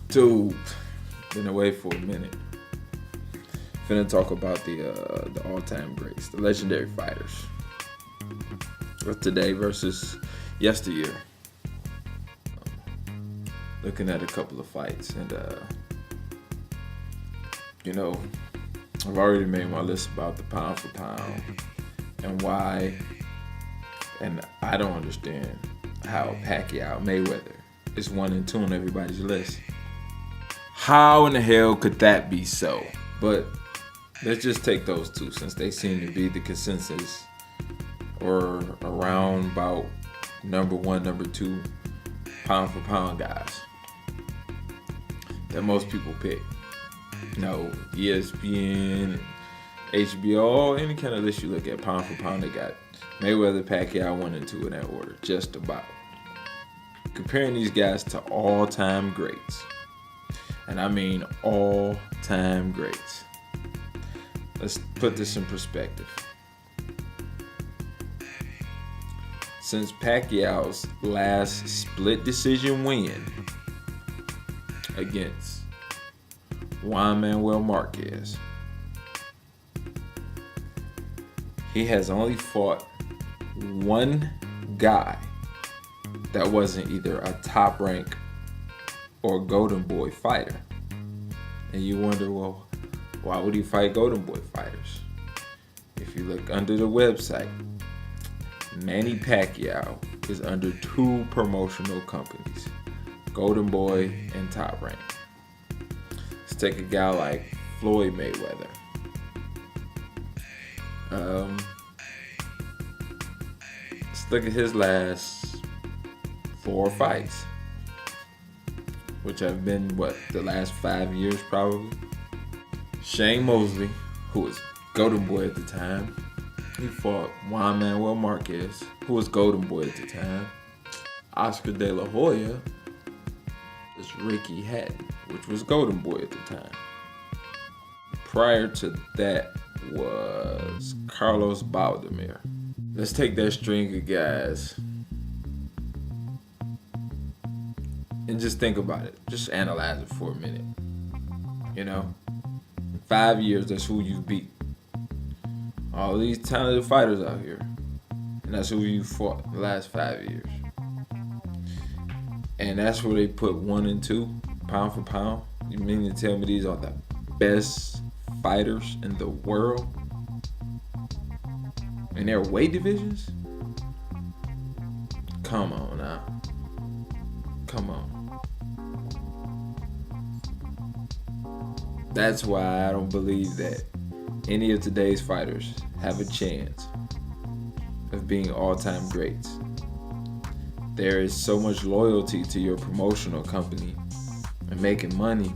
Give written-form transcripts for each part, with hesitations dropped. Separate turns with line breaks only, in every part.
Dude, been away for a minute. Finna talk about the all-time greats, the legendary fighters. Of today versus yesteryear. Looking at a couple of fights, and I've already made my list about the pound for pound and why. And I don't understand how Pacquiao Mayweather is 1 and 2 on everybody's list. How in the hell could that be so? But let's just take those two, since they seem to be the consensus, or around about number 1, number 2 pound for pound guys that most people pick. ESPN, HBO, any kind of list you look at, pound for pound, they got Mayweather, Pacquiao 1 and 2 in that order, just about. Comparing these guys to all-time greats. And I mean all-time greats. Let's put this in perspective. Since Pacquiao's last split decision win against Juan Manuel Marquez, he has only fought one guy that wasn't either a top rank or golden boy fighter. And you wonder, well, why would he fight golden boy fighters? If you look under the website, Manny Pacquiao is under 2 promotional companies, Golden Boy and Top Rank. Let's take a guy like Floyd Mayweather. Let's look at his last 4 fights, which have been, the last 5 years probably. Shane Mosley, who was Golden Boy at the time, he fought Juan Manuel Marquez, who was Golden Boy at the time. Oscar De La Hoya is Ricky Hatton, which was Golden Boy at the time. Prior to that was Carlos Baldemir. Let's take that string of guys and just think about it. Just analyze it for a minute. In 5 years, that's who you beat. All these talented fighters out here. And that's who you fought the last 5 years. And that's where they put 1 and 2, pound for pound. You mean to tell me these are the best fighters in the world? In their weight divisions? Come on now. Come on. That's why I don't believe that any of today's fighters have a chance of being all-time greats. There is so much loyalty to your promotional company and making money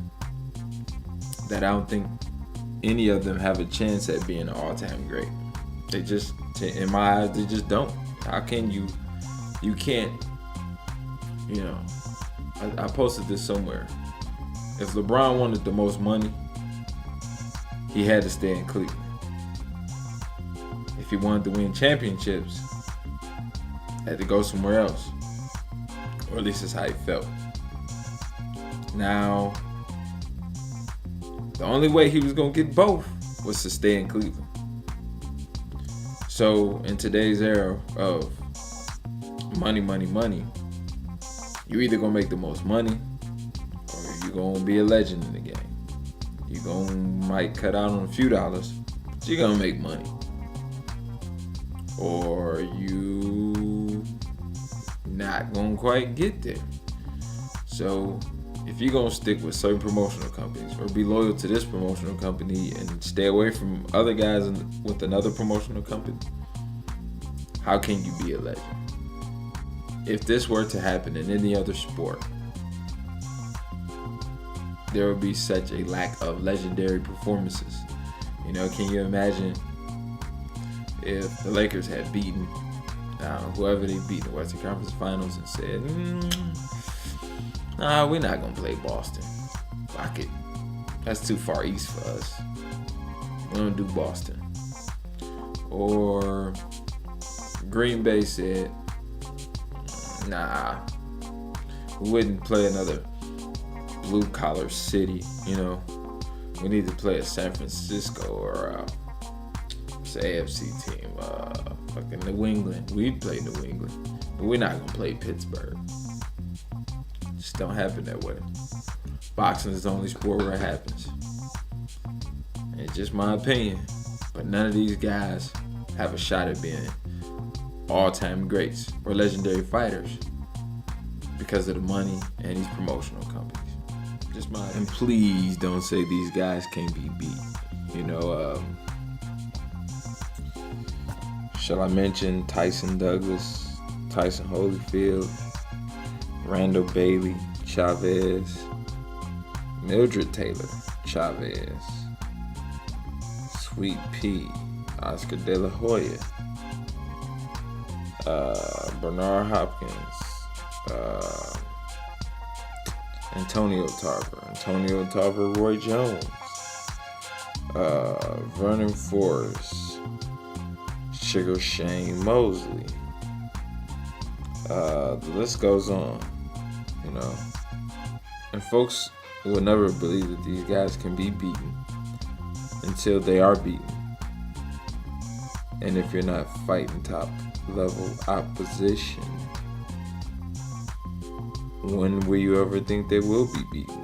that I don't think any of them have a chance at being an all-time great. They just, in my eyes, they just don't. How can you can't, I posted this somewhere. If LeBron wanted the most money, he had to stay in Cleveland. If he wanted to win championships, had to go somewhere else. Or at least that's how he felt. Now, the only way he was going to get both was to stay in Cleveland. So, in today's era of money, you either going to make the most money or you're going to be a legend in the game. You might cut out on a few dollars, but you're going to make money. Or you not going to quite get there. So if you're going to stick with certain promotional companies or be loyal to this promotional company and stay away from other guys with another promotional company, how can you be a legend? If this were to happen in any other sport, there would be such a lack of legendary performances. Can you imagine if the Lakers had beaten whoever they beat in the Western Conference Finals and said, nah, we're not going to play Boston. Fuck it. That's too far east for us. We don't do Boston. Or Green Bay said, nah, we wouldn't play another blue collar city. You know, we need to play a San Francisco or it's an AFC team. Fucking New England. We play New England, but we're not gonna play Pittsburgh. Just don't happen that way. Boxing is the only sport where it happens. It's just my opinion, but none of these guys have a shot at being all-time greats or legendary fighters because of the money and these promotional companies. Just my opinion. And please don't say these guys can't be beat. You know, shall I mention Tyson Douglas, Tyson Holyfield, Randall Bailey, Chavez, Mildred Taylor, Chavez, Sweet Pea, Oscar De La Hoya, Bernard Hopkins, Antonio Tarver, Roy Jones, Vernon Forrest, Sugar Shane Mosley. The list goes on, you know. And folks will never believe that these guys can be beaten until they are beaten. And if you're not fighting top level opposition, when will you ever think they will be beaten?